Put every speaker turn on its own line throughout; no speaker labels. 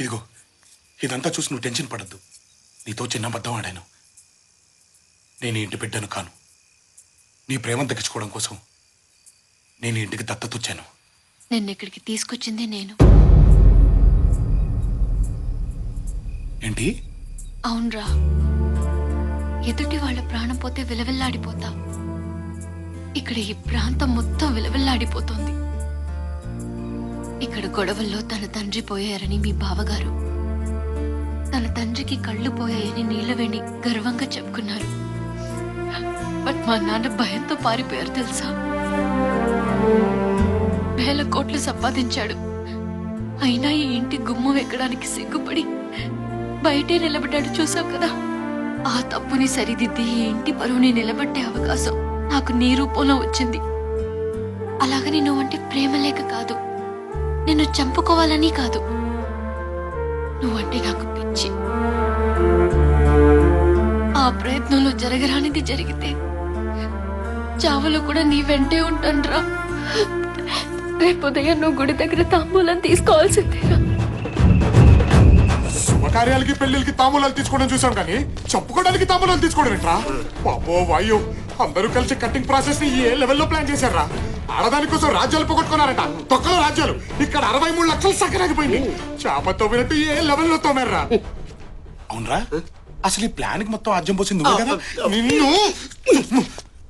ఇదిగో ఇదంతా చూసి నువ్వు టెన్షన్ పడద్దు. నీతో చిన్న అబద్ధం ఆడాను. నేను ఇంటి బిడ్డను కాను. నీ ప్రేమను దక్కించుకోవడం కోసం నేను ఇంటికి దత్తత వచ్చాను.
నిన్ను ఇక్కడికి తీసుకొచ్చింది నేను.
ఏంటి?
అవునరా, ఎదుటి వాళ్ళ ప్రాణం పోతే విలవిల్లాడిపోతా. ఇక్కడ ఈ ప్రాంతం మొత్తం విలవిల్లాడిపోతుంది. ఇక్కడ గొడవల్లో తన తండ్రి పోయారని మీ బావగారు, తన తండ్రికి కళ్ళు పోయాయని నీలవేణి గర్వంగా చెప్పుకున్నారు. బట్ మా నాన్న భయంతో పారిపోయారు తెలుసా. వేల కోట్లు సంపాదించాడు, అయినా ఈ ఇంటి గుమ్మం ఎక్కడానికి సిగ్గుపడి బయటే నిలబడ్డాడు. చూసావు కదా, ఆ తప్పుని సరిదిద్ది ఈ ఇంటి పరువుని నిలబట్టే అవకాశం నాకు నీ రూపంలో వచ్చింది. అలాగని నువ్వంటే ప్రేమ లేక కాదు, నిన్ను చంపుకోవాలని కాదు, నువ్వంటే నాకు పిచ్చి. ఆ ప్రయత్నంలో జరగరానిది జరిగితే చావులో కూడా నీ వెంటే ఉంటానురా. రేపు ఉదయం నువ్వు గుడి దగ్గర తాంబూలం తీసుకోవాల్సిందేరా.
శుభకార్యాలకి పెళ్లికి తాంబూలాలు తీసుకోవడం చూసాం కానీ చంపుకోవడానికి తాంబూలాలు తీసుకోవడం ఏంట్రా? బాబో వాయు, అందరూ కలిసి కట్టింగ్ ప్రాసెస్ ని ఏ లెవెల్లో ప్లాన్ చేశారా? ఆడదాని కోసం రాజ్యాలు పోగొట్టుకున్నారట, తొక్కలో రాజ్యాలు. ఇక్కడ 63 లక్షలు సక్కరాగిపోయింది. చేప తోమినట్టు ఏ లెవెల్లో తోమారా? అవునరా, అసలు ఈ ప్లాన్ కి మొత్తం అర్జం పోసింది నువ్వే కదా. నిన్ను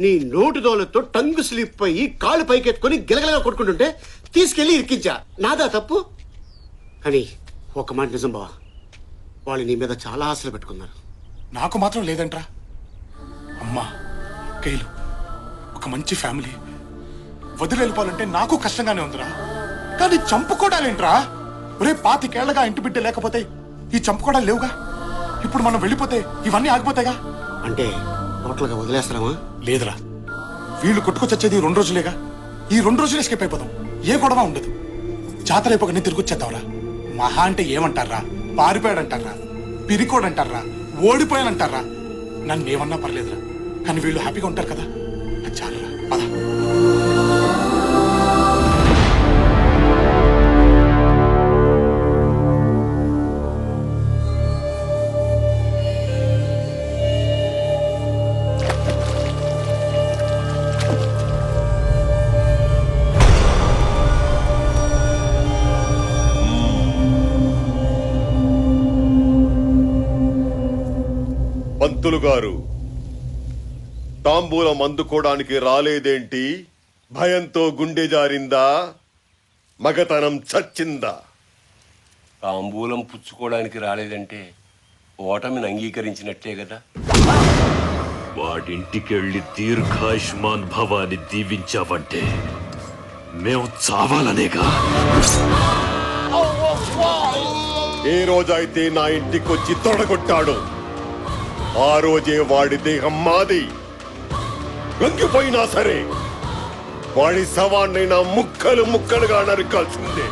నీ నోటు దోలతో టంగు స్లిప్ అయ్యి కాళ్ళు పైకెత్తుకొని గిలగలగా కొట్టుకుంటుంటే తీసుకెళ్లి ఇరికించా. నాదా తప్పు? కానీ ఒక మాట నిజం బావా, వాళ్ళు నీ మీద చాలా ఆశలు పెట్టుకున్నారు.
నాకు మాత్రం లేదంట్రా. అమ్మా, కైలు, ఒక మంచి ఫ్యామిలీ వదిలి వెళ్ళిపోవాలంటే నాకు కష్టంగానే ఉందిరా. కానీ చంపుకోవడాలేంట్రా? ఒరే, 25 ఏళ్లగా ఇంటి బిడ్డ లేకపోతే ఈ చంపుకోవడాలు లేవుగా. ఇప్పుడు మనం వెళ్ళిపోతే ఇవన్నీ ఆగిపోతాయిగా.
అంటే టోటల్గా వదిలేస్తామా?
లేదురా, వీళ్ళు కొట్టుకొచ్చేది 2 రోజులేగా. ఈ 2 రోజులు ఎస్కేప్ అయిపోదాం, ఏ గొడవ ఉండదు. జాతర అయిపోగానే తిరిగి వచ్చేద్దాంరా. మహా అంటే ఏమంటారా? పారిపోయాడంటారా, పిరికోడంటారా, ఓడిపోయానంటారా? నన్ను ఏమన్నా పర్లేదురా, కానీ వీళ్ళు హ్యాపీగా ఉంటారు కదా, అది చాలురా. పద.
పంతులు గారు, తాంబూలం అందుకోవడానికి రాలేదేంటి? భయంతో గుండె జారిందా? మగతనం చచ్చిందా?
తాంబూలం పుచ్చుకోవడానికి రాలేదంటే ఓటమిని అంగీకరించినట్లే కదా.
వాడింటికెళ్ళి దీర్ఘాయుష్మాన్ భవాని దీవించావంటే మేము చావాలనేగా.
ఏ రోజైతే నా ఇంటికొచ్చి తొడగొట్టాడో ఆ రోజే వాడి దేహం మాది. లొంగిపోయినా సరే వాడి శవాన్నైనా ముక్కలు ముక్కలుగా నరకాల్సిందే.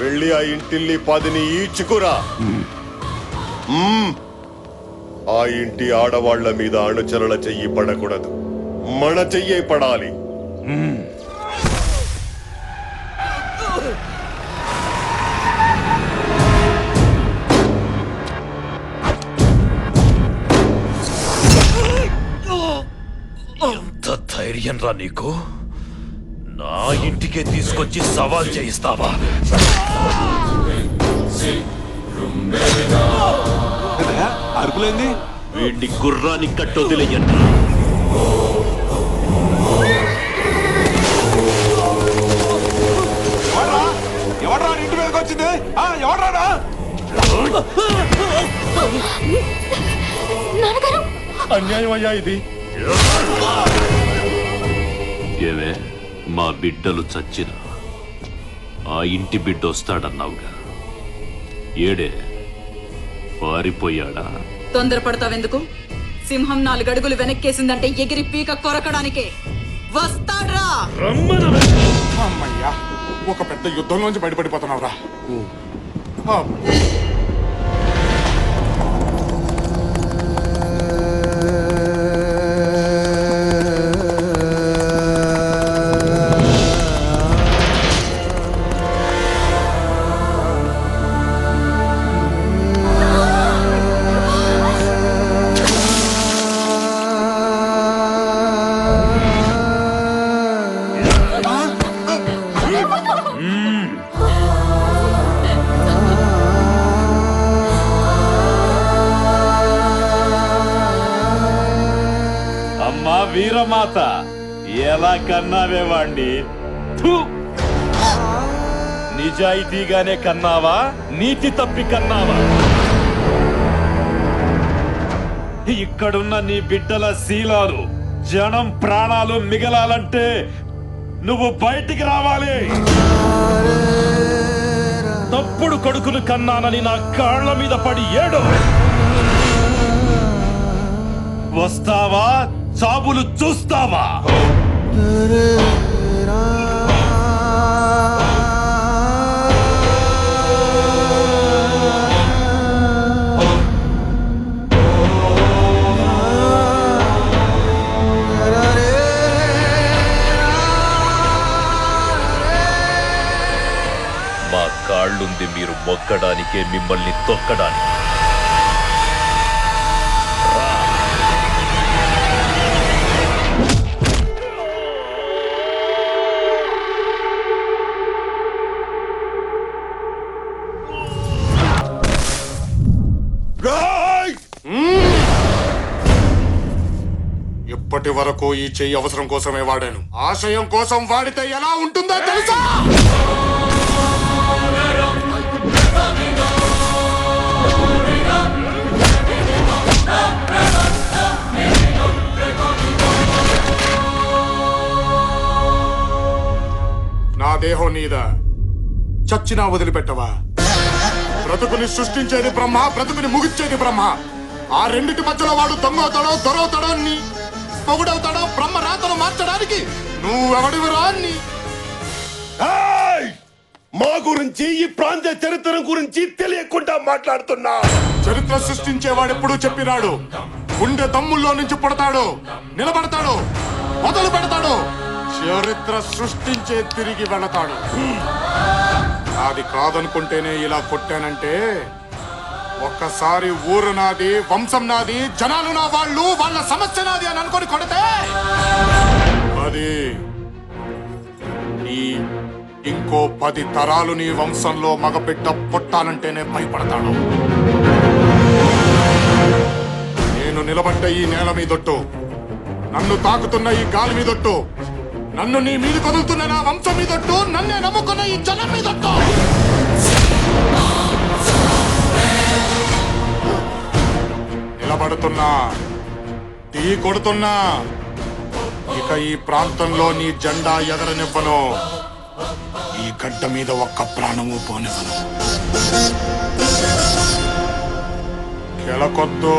వెళ్ళి ఆ ఇంటిల్లి 10ని ఈడ్చుకురా. ఆ ఇంటి ఆడవాళ్ల మీద అణుచరుల చెయ్యి పడకూడదు, మన చెయ్యే పడాలి.
ఎంత ధైర్యం రా నీకు? నా ఇంటికే తీసుకొచ్చి సవాల్ చేయిస్తావా?
అరుపులేంది?
వీడిని గుర్రాన్ని కట్టొదిలేయండి.
ఎవడ్రా ఇంటి మీదకి వచ్చింది? ఎవడ్రాడా?
అన్యాయం అయ్యా ఇది.
ఏవే, మా బిడ్డలు చచ్చిన ఆ ఇంటి బిడ్డ వస్తాడన్నావుగా, ఏడే పారిపోయాడా?
తొందరపడతావెందుకు? సింహం 4 అడుగులు వెనక్కేసిందంటే ఎగిరి పీక కొరకడానికే వస్తాడ్రా.
అమ్మయ్యా, ఒక పెద్ద యుద్ధంలోంచి బయటపడిపోతున్నావురా.
అమ్మా వీరమాత, ఎలా కన్నావే వాణ్ణి? థు! నిజాయితీగానే కన్నావా, నీతి తప్పి కన్నావా? ఇక్కడున్న నీ బిడ్డల శీలాలు, జనం ప్రాణాలు మిగలాలంటే నువ్వు బయటికి రావాలి. తప్పుడు కొడుకులు కన్నానని నా కాళ్ళ మీద పడి ఏడు. వస్తావా, చాబులు చూస్తావా? మా కాళ్ళుంది మీరు మొక్కడానికే, మిమ్మల్ని తొక్కడానికి.
ఇప్పటి వరకు ఈ చెయ్యి అవసరం కోసమే వాడాను. ఆశయం కోసం వాడితే ఎలా ఉంటుందో తెలుసా? నా దేహం నీదా, చచ్చినా వదిలిపెట్టవా? బ్రతుకుని సృష్టించేది బ్రహ్మ, బ్రతుకుని ముగిచ్చేది బ్రహ్మ. ఆ రెండిటి మధ్యలో వాడు దొంగవుతాడో దొరవుతాడో, నీ పొగుడవుతాడో, బ్రహ్మ రాతను మార్చడానికి నువ్వెవడివిరా?
మా గురించి, ఈ ప్రాంత చరిత్ర గురించి తెలియకుండా మాట్లాడుతున్నా.
చరిత్ర సృష్టించేవాడెప్పుడు చెప్పినాడు, గుండె దమ్ముల్లో నుంచి పుడతాడు, నిలబడతాడు, మొదలు పెడతాడు, చరిత్ర సృష్టించే తిరిగి వెళతాడు. నాది కాదనుకుంటేనే ఇలా కొట్టానంటే, ఒక్కసారి ఊరు నాది, వంశం నాది, జనాలు నా వాళ్ళు, వాళ్ళ సమస్య నాది అని అనుకొని కొడితే అది నీ ఇంకో 10 తరాలు నీ వంశంలో మగబిడ్డ పుట్టాలంటేనే భయపడతాడు. నేను నిలబడ్డ ఈ నేల మీదొట్టు, నన్ను తాకుతున్న ఈ గాలి మీదొట్టు, నన్ను నీ మీద కదులుతున్న నా వంశం మీదొట్టు, నన్నే నమ్ముకున్న ఈ జనం మీదొట్టు. నిలబడుతున్నా, టీ కొడుతున్నా, ఇక ఈ ప్రాంతంలో నీ జెండా ఎగరనివ్వను, ఈ గడ్డ మీద ఒక్క ప్రాణము పోనివ్వను. కెలకొద్దు.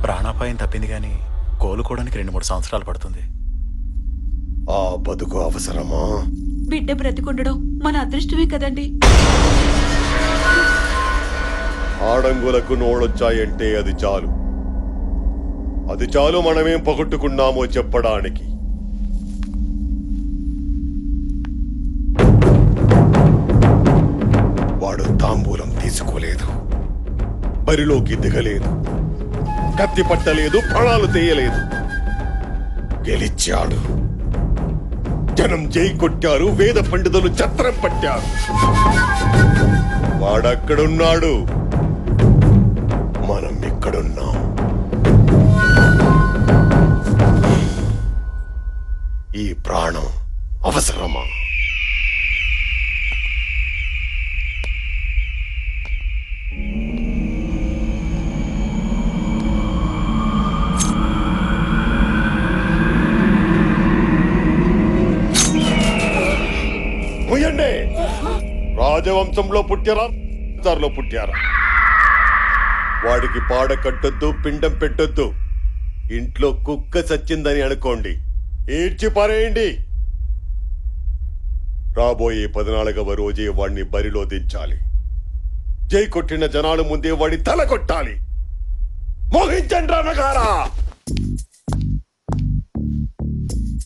ప్రాణాపాయం తప్పింది కానీ కోలుకోవడానికి 2-3 సంవత్సరాలు పడుతుంది.
ఆ బతుకు అవసరమా?
బిడ్డ బ్రతికుండడం మన అదృష్టమే కదండి.
ఆడంగులకు నోడొచ్చాయంటే అది చాలు. అది చాలు మనమేం పగొట్టుకున్నామో చెప్పడానికి. వాడు తాంబూలం తీసుకోలేదు, బరిలోకి దిగలేదు, కత్తి పట్టలేదు, ప్రాణాలు తీయలేదు. గెలిచాడు. జనం జై కొట్టారు, వేద పండితులు చత్రం పట్టారు. వాడక్కడున్నాడు, మనం ఇక్కడున్నాం. ఈ ప్రాణం అవసరమా? రాజవంశంలో పుట్టారా లో పుట్టారా వాడికి పాడ కట్టొద్దు, పిండం పెట్టొద్దు. ఇంట్లో కుక్క చచ్చిందని అనుకోండి, ఈడ్చి పారేయండి. రాబోయే 14వ రోజే వాడిని బరిలో దించాలి. జై కొట్టిన జనాల ముందే వాడి తల కొట్టాలి. మోహించండి రణగారా.